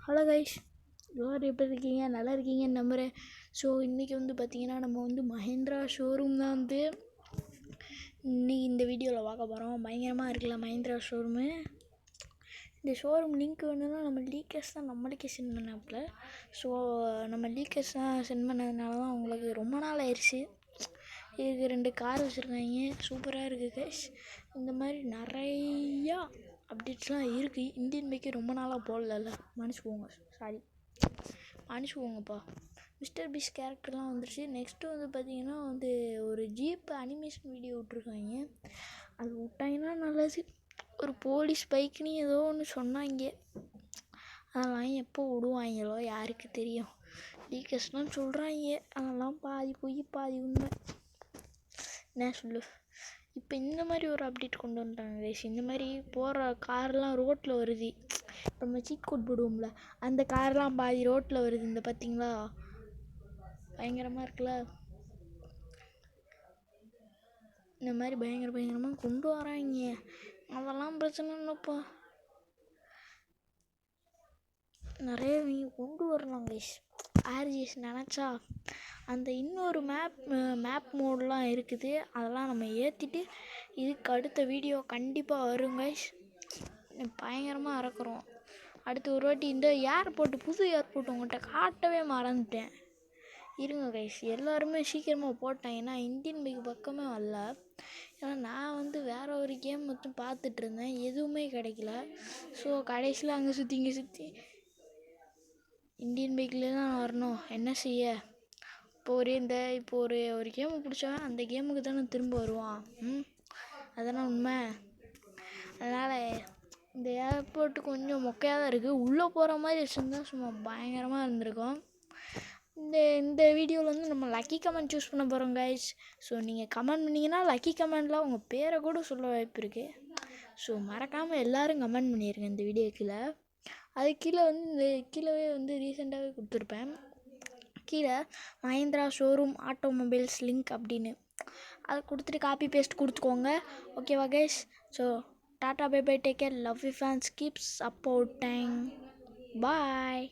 Hello guys, எல்லோரும் எப்படி இருக்கீங்க? நல்லா இருக்கீங்கன்னு நம்புகிறேன். ஸோ இன்றைக்கி வந்து பார்த்திங்கன்னா நம்ம வந்து மஹேந்திரா ஷோரூம் தான் வந்து இன்றைக்கி இந்த வீடியோவில் பார்க்க போகிறோம். பயங்கரமாக இருக்குல்ல மஹேந்திரா ஷோரூமு. இந்த ஷோரூம் லிங்க் வேணும்னா நம்ம லீக்கர்ஸ் தான் நம்மளுக்கே சென்ட் பண்ணாப்புல. ஸோ நம்ம லீக்கர்ஸ் தான் சென்ட் பண்ணதுனால தான் உங்களுக்கு ரொம்ப நாள் ஆயிடுச்சு. இதுக்கு 2 கார் வச்சுருக்காங்க, சூப்பராக இருக்குது கைஸ். இந்த மாதிரி நிறையா அப்டேட்ஸ்லாம் இருக்குது. இந்தியன் பைக்கு ரொம்ப நாளாக போடல, மன்னிச்சுக்கோங்கப்பா. மிஸ்டர் பீஸ் கேரக்டர்லாம் வந்துருச்சு. நெக்ஸ்ட்டு வந்து பார்த்திங்கன்னா வந்து ஒரு ஜீப் அனிமேஷன் வீடியோ விட்ருக்காங்க. அது விட்டாங்கன்னா நல்லது. ஒரு போலீஸ் பைக்குன்னு ஏதோ ஒன்று சொன்னாங்க. அதெல்லாம் எப்போ விடுவாங்களோ யாருக்கு தெரியும். லீக்கர்ஸ்லாம் சொல்கிறாங்க, அதெல்லாம் பாதி பொய் பாதி உண்மை. என்ன சொல்லு. இப்போ இந்த மாதிரி ஒரு அப்டேட் கொண்டு வந்துட்டாங்க கைஸ். இந்த மாதிரி போகிற கார்லாம் ரோட்டில் வருது. இப்போ நம்ம சீட் கோட் போடுவோம்ல, அந்த கார்லாம் பாதி ரோட்டில் வருது. இந்த பார்த்தீங்களா, பயங்கரமாக இருக்குல்ல. இந்த மாதிரி பயங்கரமாக கொண்டு வராங்க. அதெல்லாம் பிரச்சனை இல்லைப்பா, நிறைய கொண்டு வரலாம் கைஸ். ஆர்ஜிஎஸ் நினச்சா அந்த இன்னொரு மேப் மோடெலாம் இருக்குது. அதெல்லாம் நம்ம ஏற்றிட்டு இதுக்கு அடுத்த வீடியோ கண்டிப்பாக வரும் கைஸ். பயங்கரமாக இறக்குறோம். அடுத்து ஒரு வாட்டி இந்த ஏர்போர்ட்டு, புது ஏர்போர்ட் உங்கள்கிட்ட காட்டவே மறந்துட்டேன். இருங்க கைஸ், எல்லாருமே சீக்கிரமாக போட்டேன். ஏன்னா இந்தியன் பைக் பக்கமே வரல. ஏன்னா நான் வந்து வேறு ஒரு கேம் மட்டும் பார்த்துட்டு இருந்தேன், எதுவுமே கிடைக்கல. ஸோ கடைசியில் அங்கே சுற்றி இங்கே சுற்றி இந்தியன் பைக்கில் தான் வரணும். என்ன செய்ய. இப்போ ஒரு கேமு பிடிச்சா அந்த கேமுக்கு தானே திரும்ப வருவான். அதெல்லாம் உண்மை. அதனால் இந்த ஏர்போர்ட்டு கொஞ்சம் மொக்கையாக தான் இருக்குது. உள்ளே போகிற மாதிரி வச்சுருந்தா சும்மா பயங்கரமாக இருந்திருக்கும். இந்த வீடியோவில் வந்து நம்ம லக்கி கமெண்ட் சூஸ் பண்ண போகிறோம் கைஸ். ஸோ நீங்கள் கமெண்ட் பண்ணிங்கன்னா லக்கி கமெண்டில் உங்கள் பேரை கூட சொல்ல வாய்ப்பு இருக்குது. ஸோ மறக்காமல் எல்லோரும் கமெண்ட் பண்ணிடுங்க இந்த வீடியோ கீழே. அது கீழே வந்து கீழே வந்து ரீசெண்டாகவே கொடுத்துருப்பேன். கீழே மஹேந்திரா ஷோரூம் ஆட்டோமொபைல்ஸ் லிங்க் அப்படின்னு அதை கொடுத்துட்டு காப்பி பேஸ்ட் கொடுத்துக்கோங்க. ஓகேவா guys? So tata bye bye, take care, love you fans, keep supporting, bye.